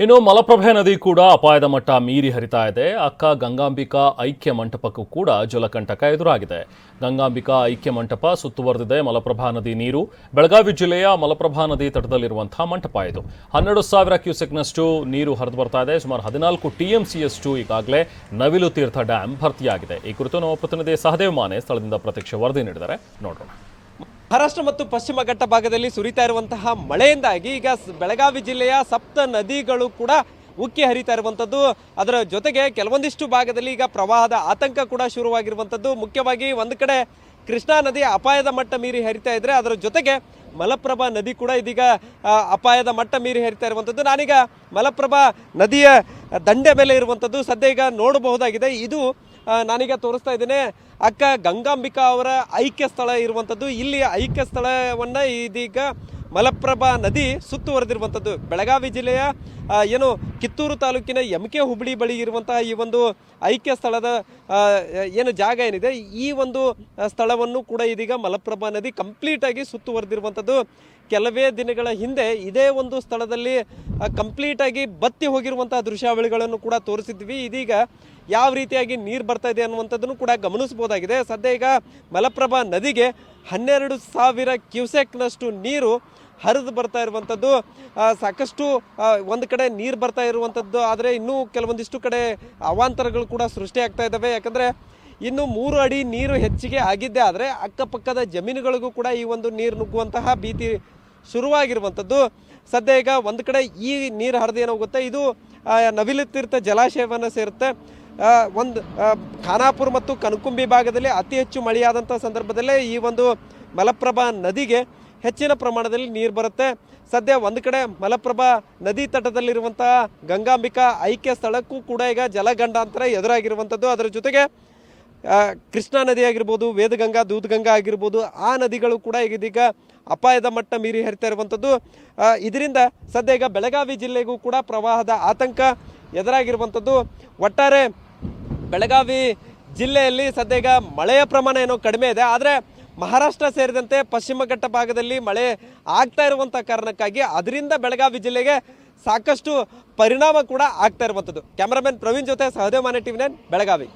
ಇನ್ನು ಮಲಪ್ರಭೆ ನದಿ ಕೂಡ ಅಪಾಯದ ಮಟ್ಟ ಮೀರಿ ಹರಿತಾ ಇದೆ. ಅಕ್ಕ ಗಂಗಾಂಬಿಕಾ ಐಕ್ಯ ಮಂಟಪಕ್ಕೂ ಕೂಡ ಜಲಕಂಟಕ ಎದುರಾಗಿದೆ. ಗಂಗಾಂಬಿಕಾ ಐಕ್ಯ ಮಂಟಪ ಸುತ್ತುವರೆದಿದೆ ಮಲಪ್ರಭಾ ನದಿ ನೀರು. ಬೆಳಗಾವಿ ಜಿಲ್ಲೆಯ ಮಲಪ್ರಭಾ ನದಿ ತಟದಲ್ಲಿರುವಂತಹ ಮಂಟಪ ಇದು. 12,000 ಕ್ಯೂಸೆಕ್ನಷ್ಟು ನೀರು ಹರಿದು ಬರ್ತಾ ಇದೆ. ಸುಮಾರು 14 TMCಯಷ್ಟು ಈಗಾಗಲೇ ನವಿಲು ತೀರ್ಥ ಡ್ಯಾಂ ಭರ್ತಿಯಾಗಿದೆ. ಈ ಕುರಿತು ನಮ್ಮ ಪ್ರತಿನಿಧಿ ಸಹದೇವ್ ಮಾನೆ ಸ್ಥಳದಿಂದ ಪ್ರತ್ಯಕ್ಷ ವರದಿ ನೀಡಿದ್ದಾರೆ, ನೋಡೋಣ. ಮಹಾರಾಷ್ಟ್ರ ಮತ್ತು ಪಶ್ಚಿಮ ಘಟ್ಟ ಭಾಗದಲ್ಲಿ ಸುರಿತಾ ಇರುವಂತಹ ಮಳೆಯಿಂದಾಗಿ ಈಗ ಬೆಳಗಾವಿ ಜಿಲ್ಲೆಯ ಸಪ್ತ ನದಿಗಳು ಕೂಡ ಉಕ್ಕಿ ಹರಿತಾ ಇರುವಂಥದ್ದು. ಅದರ ಜೊತೆಗೆ ಕೆಲವೊಂದಿಷ್ಟು ಭಾಗದಲ್ಲಿ ಈಗ ಪ್ರವಾಹದ ಆತಂಕ ಕೂಡ ಶುರುವಾಗಿರುವಂಥದ್ದು. ಮುಖ್ಯವಾಗಿ ಒಂದು ಕಡೆ ಕೃಷ್ಣಾ ನದಿ ಅಪಾಯದ ಮಟ್ಟ ಮೀರಿ ಹರಿತಾ ಇದ್ರೆ, ಅದರ ಜೊತೆಗೆ ಮಲಪ್ರಭಾ ನದಿ ಕೂಡ ಇದೀಗ ಅಪಾಯದ ಮಟ್ಟ ಮೀರಿ ಹರಿತಾ ಇರುವಂಥದ್ದು. ನಾನೀಗ ಮಲಪ್ರಭಾ ನದಿಯ ದಂಡೆ ಮೇಲೆ ಇರುವಂಥದ್ದು ಸದ್ಯ ಈಗ ನೋಡಬಹುದಾಗಿದೆ. ಇದು ನಾನೀಗ ತೋರಿಸ್ತಾ ಇದ್ದೇನೆ ಅಕ್ಕ ಗಂಗಾಂಬಿಕಾ ಅವರ ಐಕ್ಯ ಸ್ಥಳ ಇರುವಂಥದ್ದು. ಇಲ್ಲಿ ಐಕ್ಯ ಸ್ಥಳವನ್ನು ಇದೀಗ ಮಲಪ್ರಭಾ ನದಿ ಸುತ್ತುವರೆದಿರುವಂಥದ್ದು. ಬೆಳಗಾವಿ ಜಿಲ್ಲೆಯ ಏನು ಕಿತ್ತೂರು ತಾಲೂಕಿನ MK ಹುಬ್ಬಳ್ಳಿ ಬಳಿ ಇರುವಂತಹ ಈ ಒಂದು ಐಕ್ಯ ಸ್ಥಳದ ಏನು ಜಾಗ ಏನಿದೆ, ಈ ಒಂದು ಸ್ಥಳವನ್ನು ಕೂಡ ಇದೀಗ ಮಲಪ್ರಭಾ ನದಿ ಕಂಪ್ಲೀಟಾಗಿ ಸುತ್ತುವರೆದಿರುವಂಥದ್ದು. ಕೆಲವೇ ದಿನಗಳ ಹಿಂದೆ ಇದೇ ಒಂದು ಸ್ಥಳದಲ್ಲಿ ಕಂಪ್ಲೀಟಾಗಿ ಬತ್ತಿ ಹೋಗಿರುವಂತಹ ದೃಶ್ಯಾವಳಿಗಳನ್ನು ಕೂಡ ತೋರಿಸಿದ್ವಿ. ಇದೀಗ ಯಾವ ರೀತಿಯಾಗಿ ನೀರು ಬರ್ತಾ ಇದೆ ಅನ್ನುವಂಥದ್ದನ್ನು ಕೂಡ ಗಮನಿಸಬಹುದಾಗಿದೆ. ಸದ್ಯ ಈಗ ಮಲಪ್ರಭಾ ನದಿಗೆ 12,000 ಕ್ಯೂಸೆಕ್ನಷ್ಟು ನೀರು ಹರಿದು ಬರ್ತಾ ಇರುವಂಥದ್ದು. ಸಾಕಷ್ಟು ಒಂದು ಕಡೆ ನೀರು ಬರ್ತಾ ಇರುವಂಥದ್ದು, ಆದರೆ ಇನ್ನೂ ಕೆಲವೊಂದಿಷ್ಟು ಕಡೆ ಅವಾಂತರಗಳು ಕೂಡ ಸೃಷ್ಟಿಯಾಗ್ತಾ ಇದ್ದಾವೆ. ಯಾಕಂದರೆ ಇನ್ನು 3 ಅಡಿ ನೀರು ಹೆಚ್ಚಿಗೆ ಆಗಿದ್ದೇ ಆದರೆ ಅಕ್ಕಪಕ್ಕದ ಜಮೀನುಗಳಿಗೂ ಕೂಡ ಈ ಒಂದು ನೀರು ನುಗ್ಗುವಂತಹ ಭೀತಿ ಶುರುವಾಗಿರುವಂಥದ್ದು. ಸದ್ಯ ಈಗ ಒಂದು ಕಡೆ ಈ ನೀರು ಹರಿದು ಏನಾಗುತ್ತೆ, ಇದು ನವಿಲು ತೀರ್ಥ ಜಲಾಶಯವನ್ನು ಸೇರುತ್ತೆ. ಒಂದು ಖಾನಾಪುರ ಮತ್ತು ಕನಕುಂಬಿ ಭಾಗದಲ್ಲಿ ಅತಿ ಹೆಚ್ಚು ಮಳೆಯಾದಂಥ ಸಂದರ್ಭದಲ್ಲೇ ಈ ಒಂದು ಮಲಪ್ರಭಾ ನದಿಗೆ ಹೆಚ್ಚಿನ ಪ್ರಮಾಣದಲ್ಲಿ ನೀರು ಬರುತ್ತೆ. ಸದ್ಯ ಒಂದು ಕಡೆ ಮಲಪ್ರಭಾ ನದಿ ತಟದಲ್ಲಿರುವಂತಹ ಗಂಗಾಂಬಿಕಾ ಐಕ್ಯ ಸ್ಥಳಕ್ಕೂ ಕೂಡ ಈಗ ಜಲಗಂಡಾಂತರ ಎದುರಾಗಿರುವಂಥದ್ದು. ಅದರ ಜೊತೆಗೆ ಕೃಷ್ಣಾ ನದಿ ಆಗಿರ್ಬೋದು, ವೇದಗಂಗಾ, ದೂದ್ಗಂಗಾ ಆಗಿರ್ಬೋದು, ಆ ನದಿಗಳು ಕೂಡ ಇದೀಗ ಅಪಾಯದ ಮಟ್ಟ ಮೀರಿ ಹರಿತಾ ಇರುವಂಥದ್ದು. ಇದರಿಂದ ಸದ್ಯ ಈಗ ಬೆಳಗಾವಿ ಜಿಲ್ಲೆಗೂ ಕೂಡ ಪ್ರವಾಹದ ಆತಂಕ ಎದುರಾಗಿರುವಂಥದ್ದು. ಒಟ್ಟಾರೆ ಬೆಳಗಾವಿ ಜಿಲ್ಲೆಯಲ್ಲಿ ಸದ್ಯ ಈಗ ಮಳೆಯ ಪ್ರಮಾಣ ಏನೋ ಕಡಿಮೆ ಇದೆ, ಆದರೆ ಮಹಾರಾಷ್ಟ್ರ ಸೇರಿದಂತೆ ಪಶ್ಚಿಮ ಘಟ್ಟ ಭಾಗದಲ್ಲಿ ಮಳೆ ಆಗ್ತಾ ಇರುವಂಥ ಕಾರಣಕ್ಕಾಗಿ ಅದರಿಂದ ಬೆಳಗಾವಿ ಜಿಲ್ಲೆಗೆ ಸಾಕಷ್ಟು ಪರಿಣಾಮ ಕೂಡ ಆಗ್ತಾ ಇರುವಂಥದ್ದು. ಕ್ಯಾಮರಾಮನ್ ಪ್ರವೀಣ್ ಜೊತೆ ಸಹದೇವ್ ಮಾನೆ, TV9 ಬೆಳಗಾವಿ.